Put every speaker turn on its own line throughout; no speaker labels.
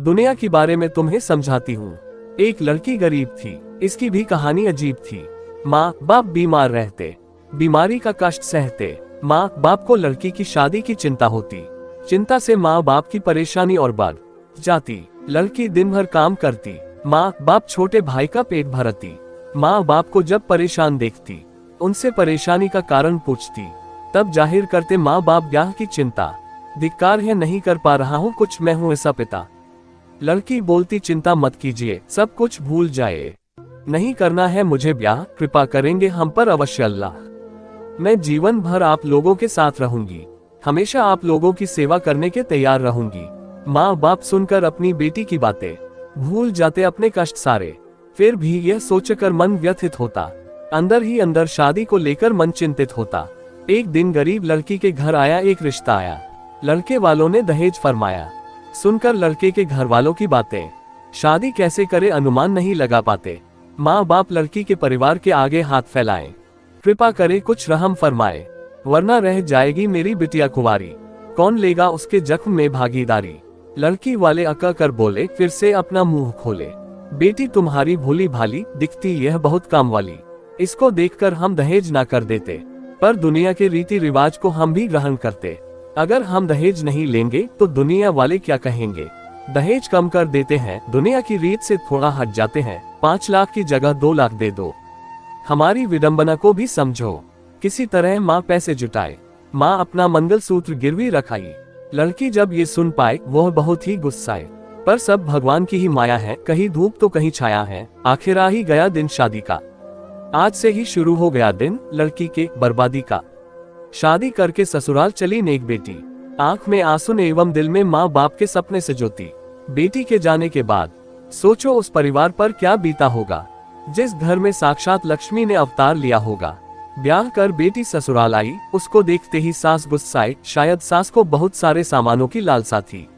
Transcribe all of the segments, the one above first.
दुनिया के बारे में तुम्हें समझाती हूँ। एक लड़की गरीब थी, इसकी भी कहानी अजीब थी। माँ बाप बीमार रहते, बीमारी का कष्ट सहते। माँ बाप को लड़की की शादी की चिंता होती, चिंता से माँ बाप की परेशानी और बढ़ जाती। लड़की दिन भर काम करती, माँ बाप छोटे भाई का पेट भरती। माँ बाप को जब परेशान देखती, उनसे परेशानी का कारण पूछती, तब जाहिर करते माँ बाप ब्याह की चिंता। धिक्कार है, नहीं कर पा रहा हूँ कुछ, मैं हूँ ऐसा पिता। लड़की बोलती, चिंता मत कीजिए, सब कुछ भूल जाए, नहीं करना है मुझे ब्याह, कृपा करेंगे हम पर अवश्य अल्लाह। मैं जीवन भर आप लोगों के साथ रहूंगी, हमेशा आप लोगों की सेवा करने के तैयार रहूंगी। माँ बाप सुनकर अपनी बेटी की बातें भूल जाते, अपने कष्ट सारे। फिर भी यह सोचकर मन व्यथित होता, अंदर ही अंदर शादी को लेकर मन चिंतित होता। एक दिन गरीब लड़की के घर आया एक रिश्ता आया, लड़के वालों ने दहेज फरमाया। सुनकर लड़के के घर वालों की बातें, शादी कैसे करे अनुमान नहीं लगा पाते। माँ बाप लड़की के परिवार के आगे हाथ फैलाएं, कृपा करे कुछ रहम फरमाए, वरना रह जाएगी मेरी बिटिया कुंवारी, कौन लेगा उसके जख्म में भागीदारी। लड़की वाले अका कर बोले, फिर से अपना मुंह खोले, बेटी तुम्हारी भोली भाली दिखती, यह बहुत काम वाली, इसको देखकर हम दहेज ना कर देते, पर दुनिया के रीति रिवाज को हम भी ग्रहण करते। अगर हम दहेज नहीं लेंगे तो दुनिया वाले क्या कहेंगे। दहेज कम कर देते हैं, दुनिया की रीत से थोड़ा हट जाते हैं, 5 लाख की जगह 2 लाख दे दो, हमारी विडंबना को भी समझो। किसी तरह माँ पैसे जुटाए, माँ अपना मंगलसूत्र गिरवी रखाई। लड़की जब ये सुन पाए वह बहुत ही गुस्साए, पर सब भगवान की ही माया है, कहीं धूप तो कहीं छाया है। आखिर आ ही गया दिन शादी का, आज से ही शुरू हो गया दिन लड़की के बर्बादी का। शादी करके ससुराल चली नेक बेटी, आंख में आंसू एवं दिल में माँ बाप के सपने से ज्योति। बेटी के जाने के बाद सोचो उस परिवार पर क्या बीता होगा, जिस घर में साक्षात लक्ष्मी ने अवतार लिया होगा। ब्याह कर बेटी ससुराल आई, उसको देखते ही सास गुस्साए, शायद सास को बहुत सारे सामानों की लालसा थी।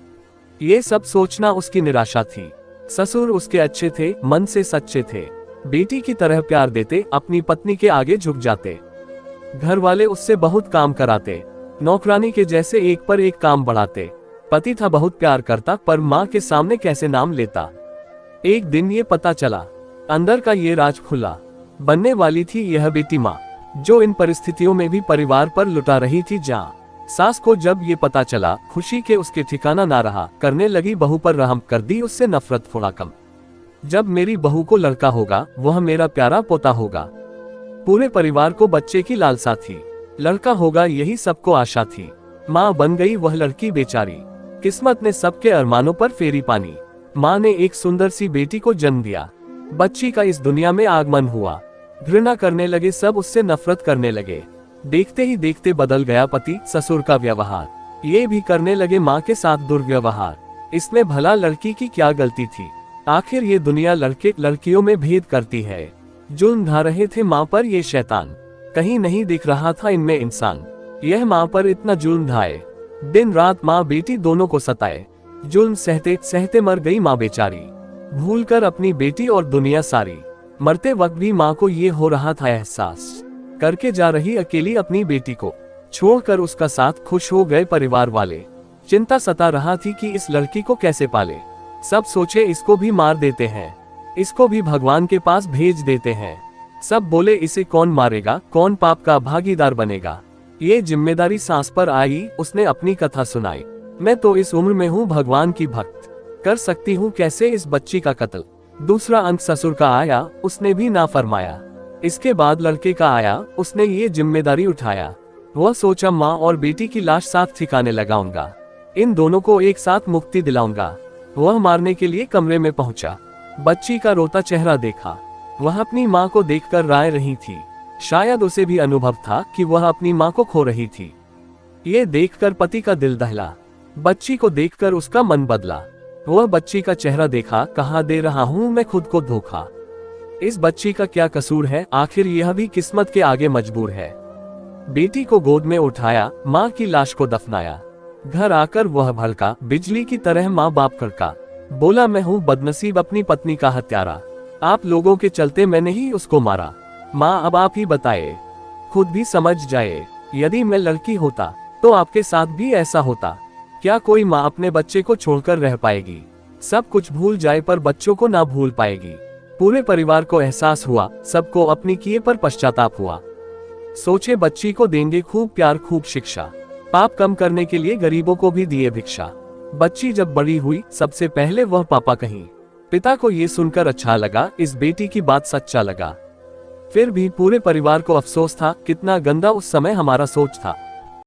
ये सब सोचना उसकी निराशा थी। ससुर उसके अच्छे थे, मन से सच्चे थे, बेटी की तरह प्यार देते, अपनी पत्नी के आगे झुक जाते। घर वाले उससे बहुत काम कराते, नौकरानी के जैसे एक पर एक काम बढ़ाते। पति था बहुत प्यार करता, पर माँ के सामने कैसे नाम लेता। एक दिन ये पता चला, अंदर का ये राज खुला, बनने वाली थी यह बेटी माँ, जो इन परिस्थितियों में भी परिवार पर लुटा रही थी जान। सास को जब ये पता चला, खुशी के उसके ठिकाना ना रहा, करने लगी बहू पर रहम, कर दी उससे नफरत थोड़ा कम। जब मेरी बहू को लड़का होगा, वह मेरा प्यारा पोता होगा। पूरे परिवार को बच्चे की लालसा थी, लड़का होगा यही सबको आशा थी। माँ बन गई वह लड़की बेचारी, किस्मत ने सबके अरमानों पर फेरी पानी। माँ ने एक सुंदर सी बेटी को जन्म दिया, बच्ची का इस दुनिया में आगमन हुआ। घृणा करने लगे सब, उससे नफरत करने लगे। देखते ही देखते बदल गया पति ससुर का व्यवहार, ये भी करने लगे माँ के साथ दुर्व्यवहार। इसमें भला लड़की की क्या गलती थी। आखिर ये दुनिया लड़के लड़कियों में भेद करती है। जुल्म ढा रहे थे माँ पर ये शैतान, कहीं नहीं दिख रहा था इनमें इंसान। यह माँ पर इतना जुल्म ढाए, दिन रात माँ बेटी दोनों को सताए। जुल्म सहते सहते मर गई माँ बेचारी, भूलकर अपनी बेटी और दुनिया सारी। मरते वक्त भी माँ को ये हो रहा था एहसास, करके जा रही अकेली अपनी बेटी को छोड़कर उसका साथ। खुश हो गए परिवार वाले, चिंता सता रहा थी कि इस लड़की को कैसे पाले। सब सोचे इसको भी मार देते हैं, इसको भी भगवान के पास भेज देते हैं। सब बोले इसे कौन मारेगा, कौन पाप का भागीदार बनेगा। ये जिम्मेदारी सास पर आई, उसने अपनी कथा सुनाई। मैं तो इस उम्र में हूँ भगवान की भक्त, कर सकती हूँ कैसे इस बच्ची का कत्ल। दूसरा अंक ससुर का आया, उसने भी ना फरमाया। इसके बाद लड़के का आया, उसने ये जिम्मेदारी उठाया। वह सोचा माँ और बेटी की लाश साथ ठिकाने लगाऊंगा, इन दोनों को एक साथ मुक्ति दिलाऊंगा। वह मारने के लिए कमरे में पहुंचा, बच्ची का रोता चेहरा देखा। वह अपनी माँ को देखकर राय रही थी, शायद उसे भी अनुभव था कि वह अपनी माँ को खो रही थी। ये देखकर पति का दिल दहला, बच्ची को देखकर उसका मन बदला। वह बच्ची का चेहरा देखा, कहा दे रहा हूँ मैं खुद को धोखा। इस बच्ची का क्या कसूर है, आखिर यह भी किस्मत के आगे मजबूर है। बेटी को गोद में उठाया, माँ की लाश को दफनाया। घर आकर वह भड़का, बिजली की तरह माँ बाप कड़का। बोला मैं हूँ बदनसीब, अपनी पत्नी का हत्यारा, आप लोगों के चलते मैंने ही उसको मारा। माँ अब आप ही बताए, खुद भी समझ जाए, यदि मैं लड़की होता तो आपके साथ भी ऐसा होता। क्या कोई माँ अपने बच्चे को छोड़कर रह पाएगी। सब कुछ भूल जाए पर बच्चों को ना भूल पाएगी। पूरे परिवार को एहसास हुआ, सबको अपने किए पर पश्चाताप हुआ। सोचे बच्ची को देंगे खूब प्यार खूब शिक्षा, पाप कम करने के लिए गरीबों को भी दिए भिक्षा। बच्ची जब बड़ी हुई सबसे पहले वह पापा कहीं। पिता को ये सुनकर अच्छा लगा, इस बेटी की बात सच्चा लगा। फिर भी पूरे परिवार को अफसोस था, कितना गंदा उस समय हमारा सोच था।